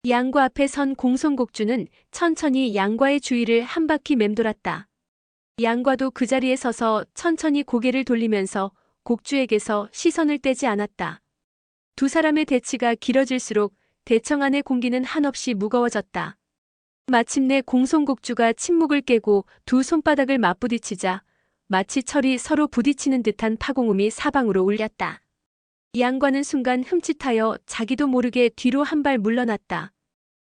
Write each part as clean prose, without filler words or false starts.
양과 앞에 선 공손곡주는 천천히 양과의 주위를 한 바퀴 맴돌았다. 양과도 그 자리에 서서 천천히 고개를 돌리면서 곡주에게서 시선을 떼지 않았다. 두 사람의 대치가 길어질수록 대청 안의 공기는 한없이 무거워졌다. 마침내 공손곡주가 침묵을 깨고 두 손바닥을 맞부딪히자 마치 철이 서로 부딪히는 듯한 파공음이 사방으로 울렸다. 양과는 순간 흠칫하여 자기도 모르게 뒤로 한 발 물러났다.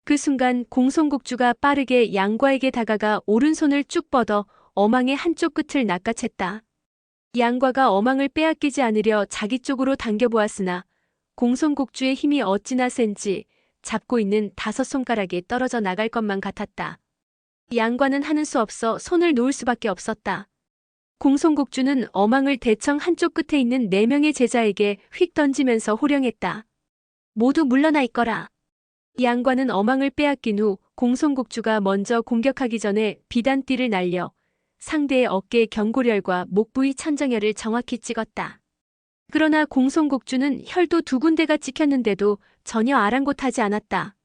그 순간 공손곡주가 빠르게 양과에게 다가가 오른손을 쭉 뻗어 어망의 한쪽 끝을 낚아챘다. 양과가 어망을 빼앗기지 않으려 자기 쪽으로 당겨보았으나 공손곡주의 힘이 어찌나 센지 잡고 있는 5손가락이 떨어져 나갈 것만 같았다. 양과는 하는 수 없어 손을 놓을 수밖에 없었다. 공손곡주는 어망을 대청 한쪽 끝에 있는 4명의 제자에게 휙 던지면서 호령했다. 모두 물러나 있거라. 양과는 어망을 빼앗긴 후 공손곡주가 먼저 공격하기 전에 비단띠를 날려 상대의 어깨 경고렬과 목 부위 천정혈을 정확히 찍었다. 그러나 공손곡주는 혈도 2군데가 찍혔는데도 전혀 아랑곳하지 않았다.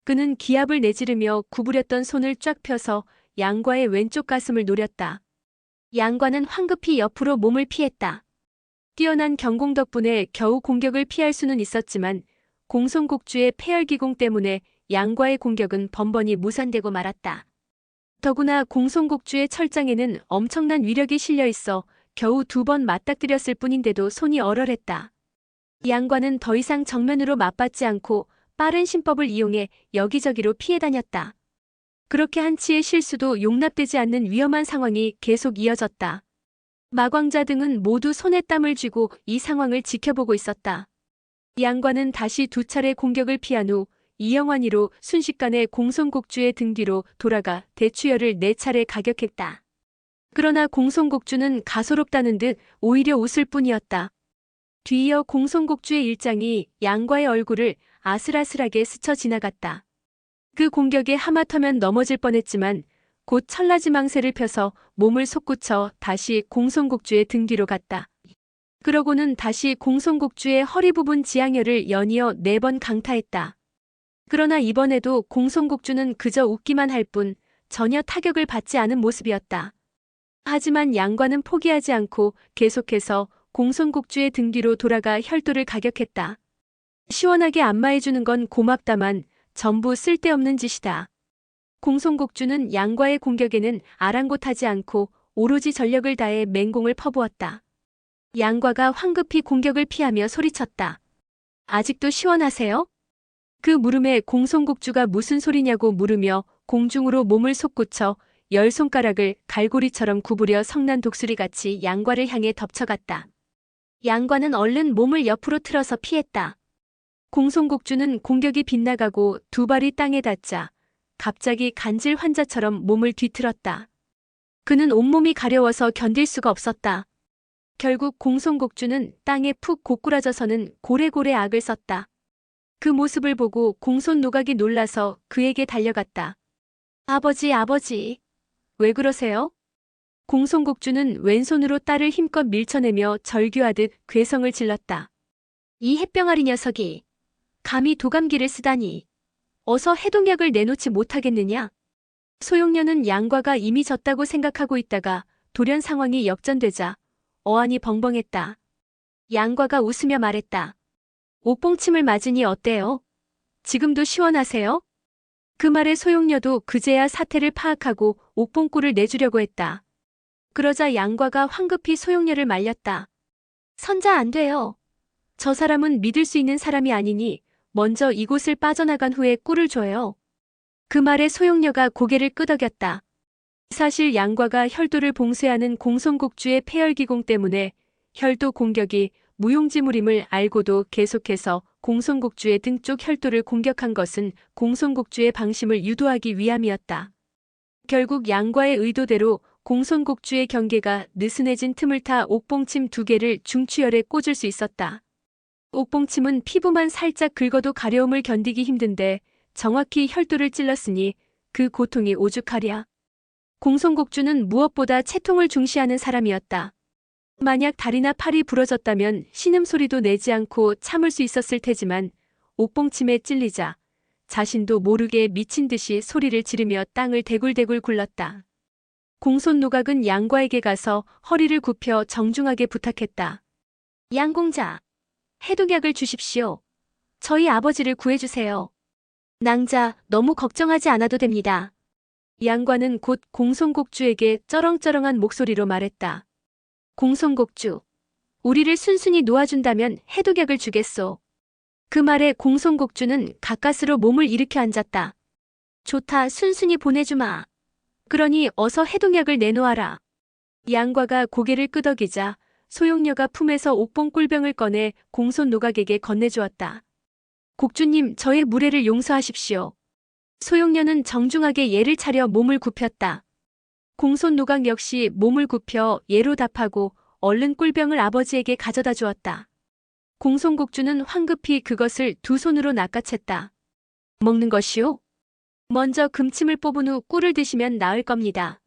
그는 기압을 내지르며 구부렸던 손을 쫙 펴서 양과의 왼쪽 가슴을 노렸다. 양과는 황급히 옆으로 몸을 피했다. 뛰어난 경공 덕분에 겨우 공격을 피할 수는 있었지만 공손곡주의 폐혈기공 때문에 양과의 공격은 번번이 무산되고 말았다. 더구나 공손곡주의 철장에는 엄청난 위력이 실려 있어 겨우 2번 맞닥뜨렸을 뿐인데도 손이 얼얼했다. 양과는 더 이상 정면으로 맞받지 않고 빠른 신법을 이용해 여기저기로 피해 다녔다. 그렇게 한치의 실수도 용납되지 않는 위험한 상황이 계속 이어졌다. 마광자 등은 모두 손에 땀을 쥐고 이 상황을 지켜보고 있었다. 양과는 다시 2차례 공격을 피한 후 이영환이로 순식간에 공손곡주의 등 뒤로 돌아가 대추혈을 4차례 가격했다. 그러나 공손곡주는 가소롭다는 듯 오히려 웃을 뿐이었다. 뒤이어 공손곡주의 일장이 양과의 얼굴을 아슬아슬하게 스쳐 지나갔다. 그 공격에 하마터면 넘어질 뻔했지만 곧 천라지망새를 펴서 몸을 솟구쳐 다시 공손곡주의 등 뒤로 갔다. 그러고는 다시 공손곡주의 허리 부분 지향혈을 연이어 4번 강타했다. 그러나 이번에도 공손곡주는 그저 웃기만 할 뿐 전혀 타격을 받지 않은 모습이었다. 하지만 양과는 포기하지 않고 계속해서 공손곡주의 등 뒤로 돌아가 혈도를 가격했다. 시원하게 안마해주는 건 고맙다만 전부 쓸데없는 짓이다. 공손곡주는 양과의 공격에는 아랑곳하지 않고 오로지 전력을 다해 맹공을 퍼부었다. 양과가 황급히 공격을 피하며 소리쳤다. 아직도 시원하세요? 그 물음에 공손곡주가 무슨 소리냐고 물으며 공중으로 몸을 솟구쳐 10손가락을 갈고리처럼 구부려 성난 독수리같이 양과를 향해 덮쳐갔다. 양과는 얼른 몸을 옆으로 틀어서 피했다. 공손곡주는 공격이 빗나가고 2발이 땅에 닿자 갑자기 간질 환자처럼 몸을 뒤틀었다. 그는 온몸이 가려워서 견딜 수가 없었다. 결국 공손곡주는 땅에 푹 고꾸라져서는 고래고래 악을 썼다. 그 모습을 보고 공손노각이 놀라서 그에게 달려갔다. 아버지, 아버지. 왜 그러세요? 공손곡주는 왼손으로 딸을 힘껏 밀쳐내며 절규하듯 괴성을 질렀다. 이 햇병아리 녀석이 감히 도감기를 쓰다니. 어서 해독약을 내놓지 못하겠느냐? 소용녀는 양과가 이미 졌다고 생각하고 있다가 돌연 상황이 역전되자 어안이 벙벙했다. 양과가 웃으며 말했다. 옥봉침을 맞으니 어때요? 지금도 시원하세요? 그 말에 소용녀도 그제야 사태를 파악하고 옥봉꿀을 내주려고 했다. 그러자 양과가 황급히 소용녀를 말렸다. 선자 안 돼요. 저 사람은 믿을 수 있는 사람이 아니니 먼저 이곳을 빠져나간 후에 꿀을 줘요. 그 말에 소용녀가 고개를 끄덕였다. 사실 양과가 혈도를 봉쇄하는 공손곡주의 폐혈기공 때문에 혈도 공격이 무용지물임을 알고도 계속해서 공손곡주의 등 쪽 혈도를 공격한 것은 공손곡주의 방심을 유도하기 위함이었다. 결국 양과의 의도대로 공손곡주의 경계가 느슨해진 틈을 타 옥봉침 2개를 중추혈에 꽂을 수 있었다. 옥봉침은 피부만 살짝 긁어도 가려움을 견디기 힘든데 정확히 혈도를 찔렀으니 그 고통이 오죽하랴. 공손곡주는 무엇보다 채통을 중시하는 사람이었다. 만약 다리나 팔이 부러졌다면 신음소리도 내지 않고 참을 수 있었을 테지만 옥봉침에 찔리자 자신도 모르게 미친 듯이 소리를 지르며 땅을 대굴대굴 굴렀다. 공손노각은 양과에게 가서 허리를 굽혀 정중하게 부탁했다. 양공자, 해독약을 주십시오. 저희 아버지를 구해주세요. 낭자, 너무 걱정하지 않아도 됩니다. 양과는 곧 공손곡주에게 쩌렁쩌렁한 목소리로 말했다. 공손곡주, 우리를 순순히 놓아준다면 해독약을 주겠소. 그 말에 공손곡주는 가까스로 몸을 일으켜 앉았다. 좋다, 순순히 보내주마. 그러니 어서 해독약을 내놓아라. 양과가 고개를 끄덕이자 소용녀가 품에서 옥봉 꿀병을 꺼내 공손노각에게 건네주었다. 곡주님, 저의 무례를 용서하십시오. 소용녀는 정중하게 예를 차려 몸을 굽혔다. 공손노각 역시 몸을 굽혀 예로 답하고 얼른 꿀병을 아버지에게 가져다 주었다. 공손곡주는 황급히 그것을 두 손으로 낚아챘다. 먹는 것이요? 먼저 금침을 뽑은 후 꿀을 드시면 나을 겁니다.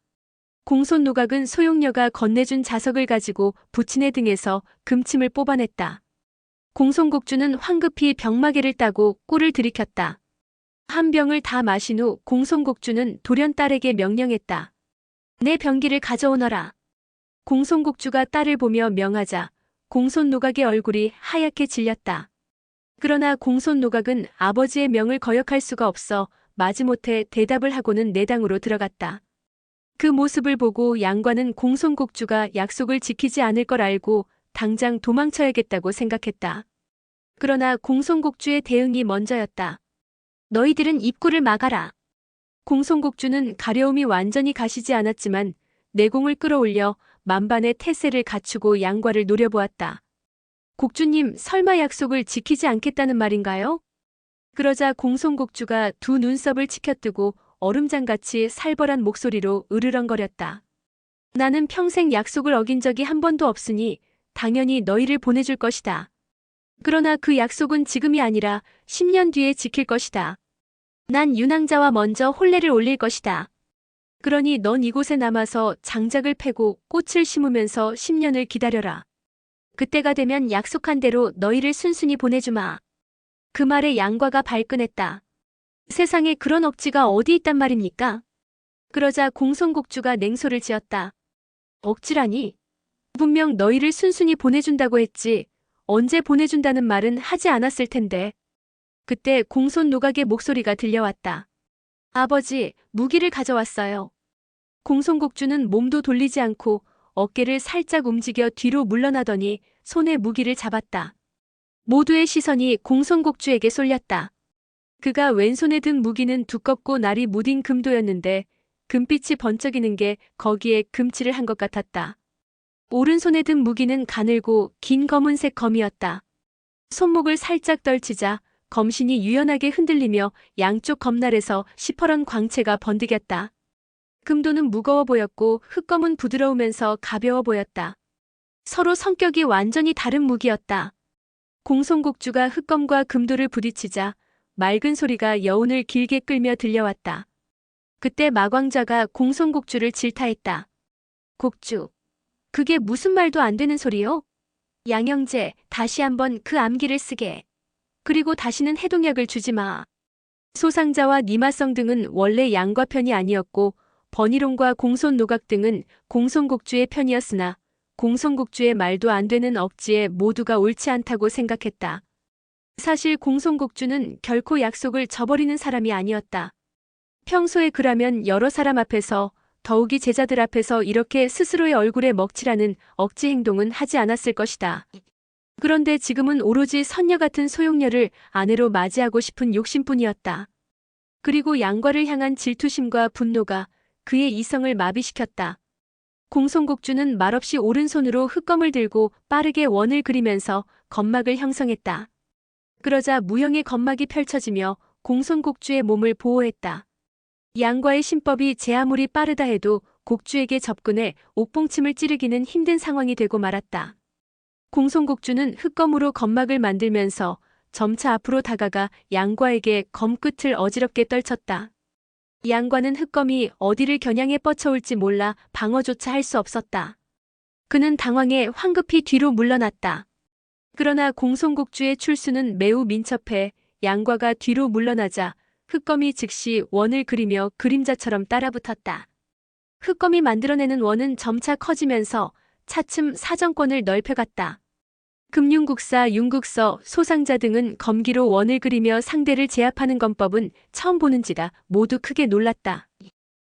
공손노각은 소용녀가 건네준 자석을 가지고 부친의 등에서 금침을 뽑아냈다. 공손곡주는 황급히 병마개를 따고 꿀을 들이켰다. 한 병을 다 마신 후 공손곡주는 돌연딸에게 명령했다. 내 병기를 가져오너라. 공손곡주가 딸을 보며 명하자 공손노각의 얼굴이 하얗게 질렸다. 그러나 공손노각은 아버지의 명을 거역할 수가 없어 마지못해 대답을 하고는 내당으로 들어갔다. 그 모습을 보고 양과는 공손곡주가 약속을 지키지 않을 걸 알고 당장 도망쳐야겠다고 생각했다. 그러나 공손곡주의 대응이 먼저였다. 너희들은 입구를 막아라. 공손곡주는 가려움이 완전히 가시지 않았지만 내공을 끌어올려 만반의 태세를 갖추고 양과를 노려보았다. 곡주님, 설마 약속을 지키지 않겠다는 말인가요? 그러자 공손곡주가 두 눈썹을 치켜뜨고 얼음장같이 살벌한 목소리로 으르렁거렸다. 나는 평생 약속을 어긴 적이 한 번도 없으니 당연히 너희를 보내줄 것이다. 그러나 그 약속은 지금이 아니라 10년 뒤에 지킬 것이다. 난 윤왕자와 먼저 혼례를 올릴 것이다. 그러니 넌 이곳에 남아서 장작을 패고 꽃을 심으면서 10년을 기다려라. 그때가 되면 약속한 대로 너희를 순순히 보내주마. 그 말에 양과가 발끈했다. 세상에 그런 억지가 어디 있단 말입니까? 그러자 공손곡주가 냉소를 지었다. 억지라니? 분명 너희를 순순히 보내준다고 했지. 언제 보내준다는 말은 하지 않았을 텐데. 그때 공손노각의 목소리가 들려왔다. 아버지, 무기를 가져왔어요. 공손곡주는 몸도 돌리지 않고 어깨를 살짝 움직여 뒤로 물러나더니 손에 무기를 잡았다. 모두의 시선이 공손곡주에게 쏠렸다. 그가 왼손에 든 무기는 두껍고 날이 무딘 금도였는데 금빛이 번쩍이는 게 거기에 금칠을 한 것 같았다. 오른손에 든 무기는 가늘고 긴 검은색 검이었다. 손목을 살짝 떨치자 검신이 유연하게 흔들리며 양쪽 검날에서 시퍼런 광채가 번득였다. 금도는 무거워 보였고 흑검은 부드러우면서 가벼워 보였다. 서로 성격이 완전히 다른 무기였다. 공손곡주가 흑검과 금도를 부딪히자 맑은 소리가 여운을 길게 끌며 들려왔다. 그때 마광자가 공손곡주를 질타했다. 곡주, 그게 무슨 말도 안 되는 소리요? 양형제, 다시 한번 그 암기를 쓰게. 그리고 다시는 해독약을 주지 마. 소상자와 니마성 등은 원래 양과 편이 아니었고 번이롱과 공손노각 등은 공손곡주의 편이었으나 공손곡주의 말도 안 되는 억지에 모두가 옳지 않다고 생각했다. 사실 공손곡주는 결코 약속을 저버리는 사람이 아니었다. 평소에 그라면 여러 사람 앞에서 더욱이 제자들 앞에서 이렇게 스스로의 얼굴에 먹칠하는 억지 행동은 하지 않았을 것이다. 그런데 지금은 오로지 선녀 같은 소용녀를 아내로 맞이하고 싶은 욕심뿐이었다. 그리고 양과를 향한 질투심과 분노가 그의 이성을 마비시켰다. 공손곡주는 말없이 오른손으로 흑검을 들고 빠르게 원을 그리면서 검막을 형성했다. 그러자 무형의 검막이 펼쳐지며 공손곡주의 몸을 보호했다. 양과의 신법이 제 아무리 빠르다 해도 곡주에게 접근해 옥봉침을 찌르기는 힘든 상황이 되고 말았다. 공손곡주는 흑검으로 검막을 만들면서 점차 앞으로 다가가 양과에게 검끝을 어지럽게 떨쳤다. 양과는 흑검이 어디를 겨냥해 뻗쳐올지 몰라 방어조차 할 수 없었다. 그는 당황해 황급히 뒤로 물러났다. 그러나 공손곡주의 출수는 매우 민첩해 양과가 뒤로 물러나자 흑검이 즉시 원을 그리며 그림자처럼 따라붙었다. 흑검이 만들어내는 원은 점차 커지면서 차츰 사정권을 넓혀갔다. 금융국사, 융국서, 소상자 등은 검기로 원을 그리며 상대를 제압하는 검법은 처음 보는지라 모두 크게 놀랐다.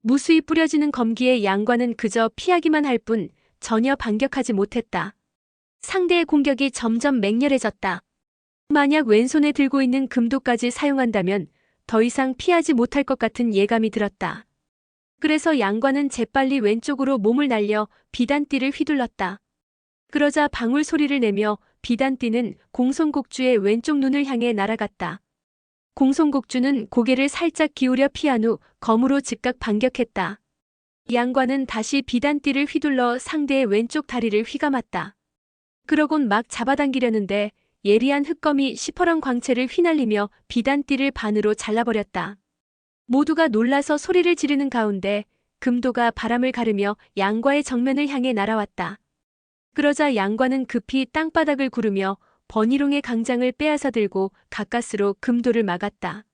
무수히 뿌려지는 검기의 양과는 그저 피하기만 할 뿐 전혀 반격하지 못했다. 상대의 공격이 점점 맹렬해졌다. 만약 왼손에 들고 있는 금도까지 사용한다면 더 이상 피하지 못할 것 같은 예감이 들었다. 그래서 양과는 재빨리 왼쪽으로 몸을 날려 비단띠를 휘둘렀다. 그러자 방울 소리를 내며 비단띠는 공손곡주의 왼쪽 눈을 향해 날아갔다. 공손곡주는 고개를 살짝 기울여 피한 후 검으로 즉각 반격했다. 양과는 다시 비단띠를 휘둘러 상대의 왼쪽 다리를 휘감았다. 그러곤 막 잡아당기려는데 예리한 흑검이 시퍼런 광채를 휘날리며 비단띠를 반으로 잘라버렸다. 모두가 놀라서 소리를 지르는 가운데 금도가 바람을 가르며 양과의 정면을 향해 날아왔다. 그러자 양과는 급히 땅바닥을 구르며 번이롱의 강장을 빼앗아 들고 가까스로 금도를 막았다.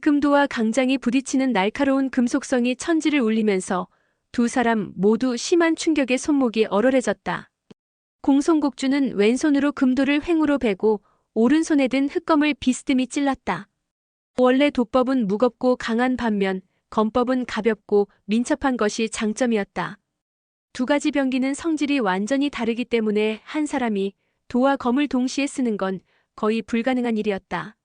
금도와 강장이 부딪히는 날카로운 금속성이 천지를 울리면서 두 사람 모두 심한 충격에 손목이 얼얼해졌다. 공손곡주는 왼손으로 금도를 횡으로 베고 오른손에 든 흑검을 비스듬히 찔렀다. 원래 도법은 무겁고 강한 반면 검법은 가볍고 민첩한 것이 장점이었다. 두 가지 병기는 성질이 완전히 다르기 때문에 한 사람이 도와 검을 동시에 쓰는 건 거의 불가능한 일이었다.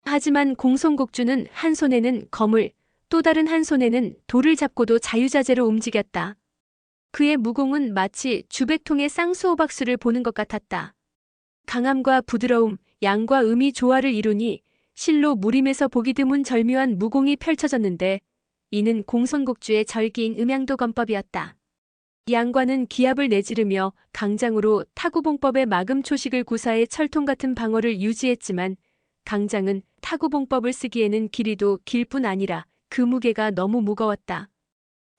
하지만 공손곡주는 한 손에는 검을, 또 다른 한 손에는 돌을 잡고도 자유자재로 움직였다. 그의 무공은 마치 주백통의 쌍수호박수를 보는 것 같았다. 강함과 부드러움, 양과 음이 조화를 이루니 실로 무림에서 보기 드문 절묘한 무공이 펼쳐졌는데 이는 공손곡주의 절기인 음양도 검법이었다. 양과는 기압을 내지르며 강장으로 타구봉법의 마금초식을 구사해 철통 같은 방어를 유지했지만 강장은 타구봉법을 쓰기에는 길이도 길 뿐 아니라 그 무게가 너무 무거웠다.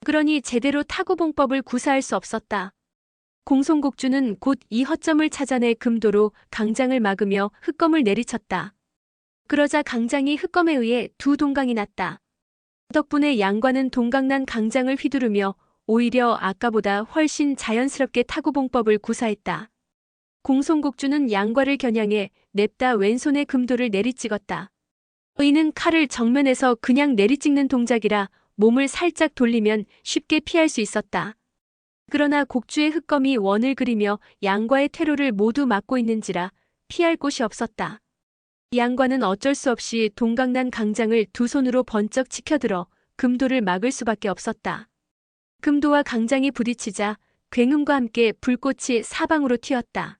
그러니 제대로 타구봉법을 구사할 수 없었다. 공손곡주는 곧 이 허점을 찾아내 금도로 강장을 막으며 흑검을 내리쳤다. 그러자 강장이 흑검에 의해 두 동강이 났다. 덕분에 양과는 동강난 강장을 휘두르며 오히려 아까보다 훨씬 자연스럽게 타구봉법을 구사했다. 공손곡주는 양과를 겨냥해 냅다 왼손에 금도를 내리찍었다. 이는 칼을 정면에서 그냥 내리찍는 동작이라 몸을 살짝 돌리면 쉽게 피할 수 있었다. 그러나 곡주의 흑검이 원을 그리며 양과의 퇴로를 모두 막고 있는지라 피할 곳이 없었다. 양과는 어쩔 수 없이 동강난 강장을 두 손으로 번쩍 치켜들어 금도를 막을 수밖에 없었다. 금도와 강장이 부딪히자 굉음과 함께 불꽃이 사방으로 튀었다.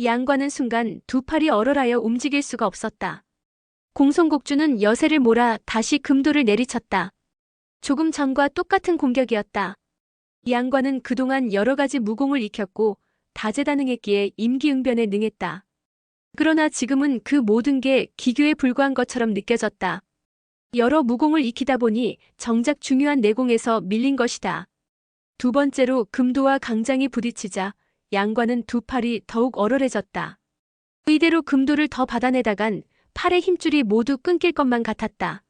양과는 순간 두 팔이 얼얼하여 움직일 수가 없었다. 공손곡주는 여세를 몰아 다시 금도를 내리쳤다. 조금 전과 똑같은 공격이었다. 양과는 그동안 여러 가지 무공을 익혔고 다재다능했기에 임기응변에 능했다. 그러나 지금은 그 모든 게 기교에 불과한 것처럼 느껴졌다. 여러 무공을 익히다 보니 정작 중요한 내공에서 밀린 것이다. 두 번째로 금도와 강장이 부딪히자 양과는 두 팔이 더욱 얼얼해졌다. 이대로 금도를 더 받아내다간 팔의 힘줄이 모두 끊길 것만 같았다.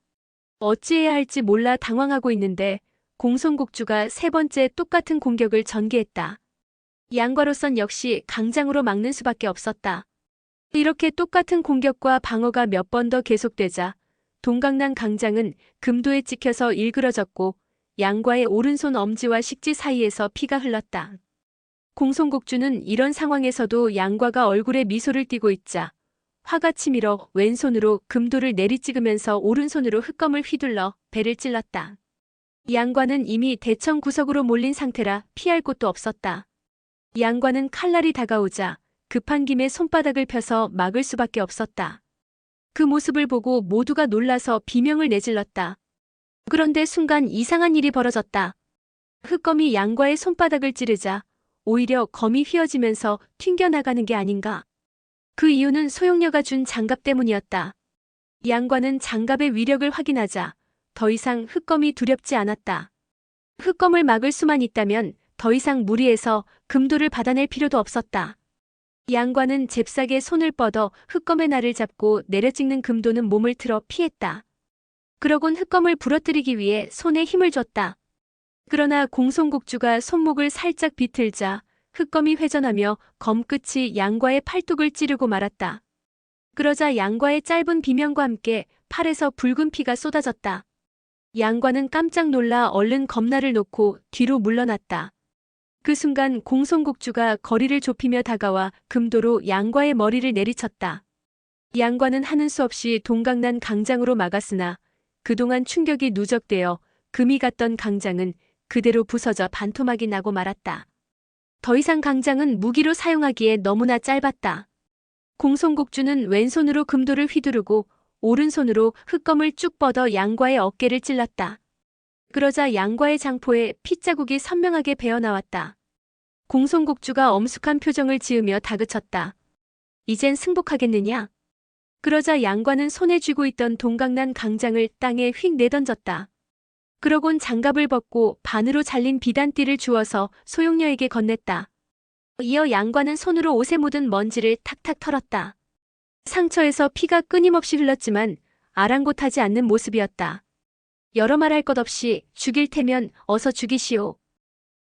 어찌해야 할지 몰라 당황하고 있는데 공손곡주가 세 번째 똑같은 공격을 전개했다. 양과로선 역시 강장으로 막는 수밖에 없었다. 이렇게 똑같은 공격과 방어가 몇 번 더 계속되자 동강난 강장은 금도에 찍혀서 일그러졌고 양과의 오른손 엄지와 식지 사이에서 피가 흘렀다. 공손곡주는 이런 상황에서도 양과가 얼굴에 미소를 띠고 있자 화가 치밀어 왼손으로 금도를 내리찍으면서 오른손으로 흑검을 휘둘러 배를 찔렀다. 양과는 이미 대청 구석으로 몰린 상태라 피할 곳도 없었다. 양과는 칼날이 다가오자 급한 김에 손바닥을 펴서 막을 수밖에 없었다. 그 모습을 보고 모두가 놀라서 비명을 내질렀다. 그런데 순간 이상한 일이 벌어졌다. 흑검이 양과의 손바닥을 찌르자 오히려 검이 휘어지면서 튕겨나가는 게 아닌가. 그 이유는 소용녀가 준 장갑 때문이었다. 양과는 장갑의 위력을 확인하자 더 이상 흑검이 두렵지 않았다. 흑검을 막을 수만 있다면 더 이상 무리해서 금도를 받아낼 필요도 없었다. 양과는 잽싸게 손을 뻗어 흑검의 날을 잡고 내려찍는 금도는 몸을 틀어 피했다. 그러곤 흑검을 부러뜨리기 위해 손에 힘을 줬다. 그러나 공손국주가 손목을 살짝 비틀자 흑검이 회전하며 검끝이 양과의 팔뚝을 찌르고 말았다. 그러자 양과의 짧은 비명과 함께 팔에서 붉은 피가 쏟아졌다. 양과는 깜짝 놀라 얼른 검날을 놓고 뒤로 물러났다. 그 순간 공손국주가 거리를 좁히며 다가와 금도로 양과의 머리를 내리쳤다. 양과는 하는 수 없이 동강난 강장으로 막았으나 그동안 충격이 누적되어 금이 갔던 강장은 그대로 부서져 반토막이 나고 말았다. 더 이상 강장은 무기로 사용하기에 너무나 짧았다. 공손국주는 왼손으로 금도를 휘두르고 오른손으로 흑검을 쭉 뻗어 양과의 어깨를 찔렀다. 그러자 양과의 장포에 핏자국이 선명하게 배어나왔다. 공손국주가 엄숙한 표정을 지으며 다그쳤다. 이젠 승복하겠느냐? 그러자 양과는 손에 쥐고 있던 동강난 강장을 땅에 휙 내던졌다. 그러곤 장갑을 벗고 반으로 잘린 비단띠를 주워서 소용녀에게 건넸다. 이어 양과는 손으로 옷에 묻은 먼지를 탁탁 털었다. 상처에서 피가 끊임없이 흘렀지만 아랑곳하지 않는 모습이었다. 여러 말할 것 없이 죽일 테면 어서 죽이시오.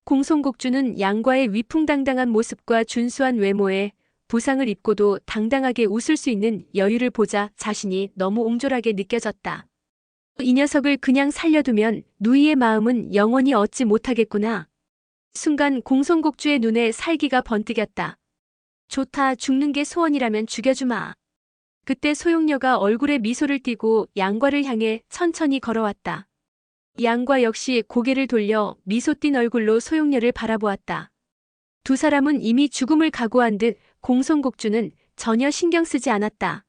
공손국주는 양과의 위풍당당한 모습과 준수한 외모에 부상을 입고도 당당하게 웃을 수 있는 여유를 보자 자신이 너무 옹졸하게 느껴졌다. 이 녀석을 그냥 살려두면 누이의 마음은 영원히 얻지 못하겠구나. 순간 공손국주의 눈에 살기가 번뜩였다. 좋다, 죽는 게 소원이라면 죽여주마. 그때 소용녀가 얼굴에 미소를 띠고 양과를 향해 천천히 걸어왔다. 양과 역시 고개를 돌려 미소 띤 얼굴로 소용녀를 바라보았다. 두 사람은 이미 죽음을 각오한 듯 공손국주는 전혀 신경 쓰지 않았다.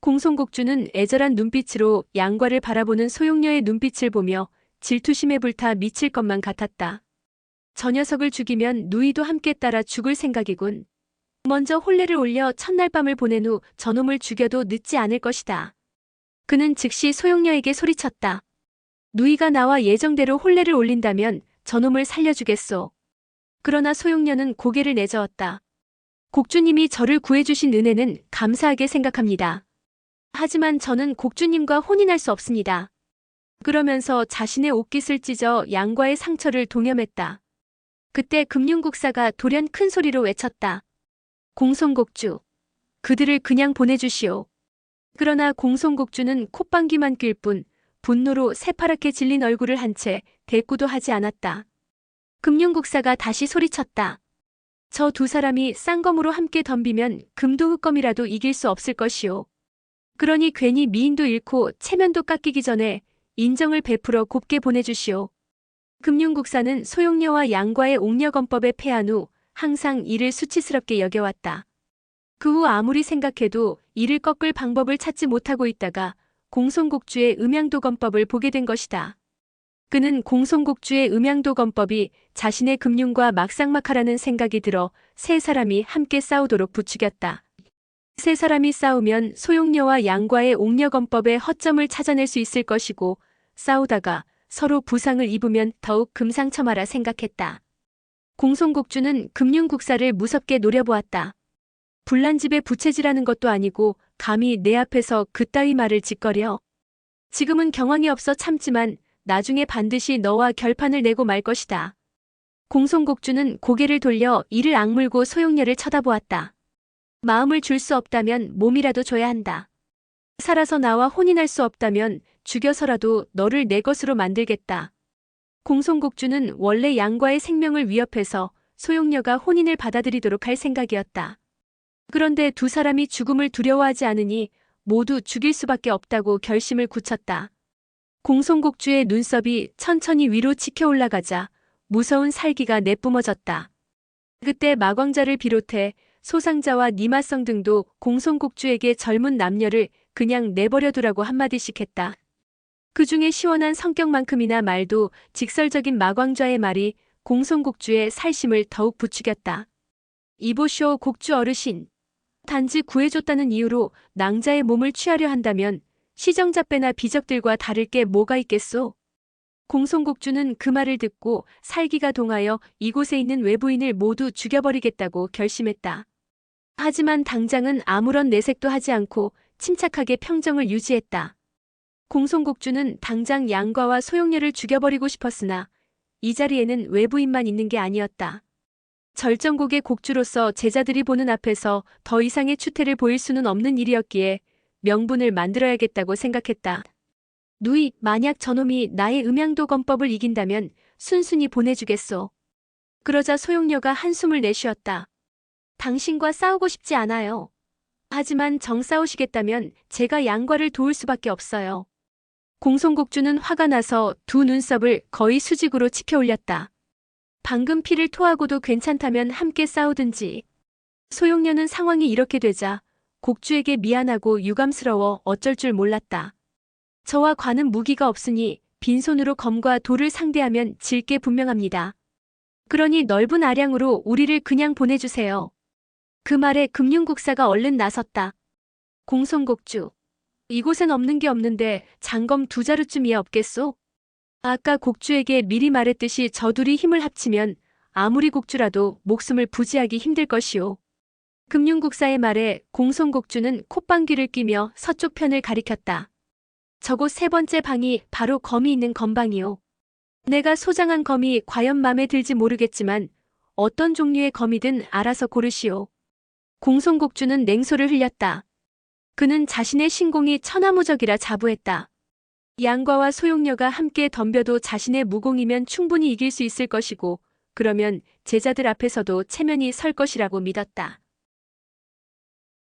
공손국주는 애절한 눈빛으로 양과를 바라보는 소용녀의 눈빛을 보며 질투심에 불타 미칠 것만 같았다. 저 녀석을 죽이면 누이도 함께 따라 죽을 생각이군. 먼저 혼례를 올려 첫날 밤을 보낸 후 저놈을 죽여도 늦지 않을 것이다. 그는 즉시 소용녀에게 소리쳤다. 누이가 나와 예정대로 혼례를 올린다면 저놈을 살려주겠소. 그러나 소용녀는 고개를 내저었다. 곡주님이 저를 구해주신 은혜는 감사하게 생각합니다. 하지만 저는 곡주님과 혼인할 수 없습니다. 그러면서 자신의 옷깃을 찢어 양과의 상처를 동염했다. 그때 금융국사가 돌연 큰 소리로 외쳤다. 공손곡주, 그들을 그냥 보내주시오. 그러나 공손곡주는 콧방귀만 낄 뿐 분노로 새파랗게 질린 얼굴을 한 채 대꾸도 하지 않았다. 금융국사가 다시 소리쳤다. 저 두 사람이 쌍검으로 함께 덤비면 금도 흑검이라도 이길 수 없을 것이오. 그러니 괜히 미인도 잃고 체면도 깎이기 전에 인정을 베풀어 곱게 보내주시오. 금융국사는 소용녀와 양과의 옥녀검법에 패한 후 항상 이를 수치스럽게 여겨왔다. 그 후 아무리 생각해도 이를 꺾을 방법을 찾지 못하고 있다가 공손곡주의 음양도검법을 보게 된 것이다. 그는 공손곡주의 음양도검법이 자신의 금융과 막상막하라는 생각이 들어 세 사람이 함께 싸우도록 부추겼다. 세 사람이 싸우면 소용녀와 양과의 옥녀검법의 허점을 찾아낼 수 있을 것이고 싸우다가 서로 부상을 입으면 더욱 금상첨화라 생각했다. 공손곡주는 금융국사를 무섭게 노려보았다. 불난집에 부채질하는 것도 아니고 감히 내 앞에서 그따위 말을 짓거려. 지금은 경황이 없어 참지만 나중에 반드시 너와 결판을 내고 말 것이다. 공손곡주는 고개를 돌려 이를 악물고 소용녀를 쳐다보았다. 마음을 줄 수 없다면 몸이라도 줘야 한다. 살아서 나와 혼인할 수 없다면 죽여서라도 너를 내 것으로 만들겠다. 공손곡주는 원래 양과의 생명을 위협해서 소용녀가 혼인을 받아들이도록 할 생각이었다. 그런데 두 사람이 죽음을 두려워하지 않으니 모두 죽일 수밖에 없다고 결심을 굳혔다. 공손곡주의 눈썹이 천천히 위로 치켜 올라가자 무서운 살기가 내뿜어졌다. 그때 마광자를 비롯해 소상자와 니마성 등도 공손곡주에게 젊은 남녀를 그냥 내버려두라고 한마디씩 했다. 그 중에 시원한 성격만큼이나 말도 직설적인 마광좌의 말이 공손곡주의 살심을 더욱 부추겼다. 이보시오 곡주 어르신. 단지 구해줬다는 이유로 낭자의 몸을 취하려 한다면 시정잡배나 비적들과 다를 게 뭐가 있겠소? 공손곡주는 그 말을 듣고 살기가 동하여 이곳에 있는 외부인을 모두 죽여버리겠다고 결심했다. 하지만 당장은 아무런 내색도 하지 않고 침착하게 평정을 유지했다. 공손곡주는 당장 양과와 소용렬을 죽여버리고 싶었으나 이 자리에는 외부인만 있는 게 아니었다. 절정곡의 곡주로서 제자들이 보는 앞에서 더 이상의 추태를 보일 수는 없는 일이었기에 명분을 만들어야겠다고 생각했다. 누이, 만약 저놈이 나의 음양도 검법을 이긴다면 순순히 보내주겠소. 그러자 소용녀가 한숨을 내쉬었다. 당신과 싸우고 싶지 않아요. 하지만 정싸우시겠다면 제가 양과를 도울 수밖에 없어요. 공손곡주는 화가 나서 두 눈썹을 거의 수직으로 치켜 올렸다. 방금 피를 토하고도 괜찮다면 함께 싸우든지. 소용녀는 상황이 이렇게 되자 곡주에게 미안하고 유감스러워 어쩔 줄 몰랐다. 저와 관은 무기가 없으니 빈손으로 검과 돌을 상대하면 질 게 분명합니다. 그러니 넓은 아량으로 우리를 그냥 보내주세요. 그 말에 금융국사가 얼른 나섰다. 공손곡주, 이곳엔 없는 게 없는데 장검 2자루쯤이야 없겠소? 아까 곡주에게 미리 말했듯이 저 둘이 힘을 합치면 아무리 곡주라도 목숨을 부지하기 힘들 것이오. 금융국사의 말에 공손곡주는 콧방귀를 뀌며 서쪽 편을 가리켰다. 저곳 3번째 방이 바로 검이 있는 검방이오. 내가 소장한 검이 과연 맘에 들지 모르겠지만 어떤 종류의 검이든 알아서 고르시오. 공손곡주는 냉소를 흘렸다. 그는 자신의 신공이 천하무적이라 자부했다. 양과와 소용녀가 함께 덤벼도 자신의 무공이면 충분히 이길 수 있을 것이고 그러면 제자들 앞에서도 체면이 설 것이라고 믿었다.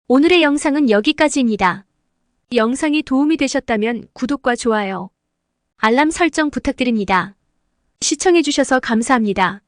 오늘의 영상은 여기까지입니다. 영상이 도움이 되셨다면 구독과 좋아요, 알람 설정 부탁드립니다. 시청해주셔서 감사합니다.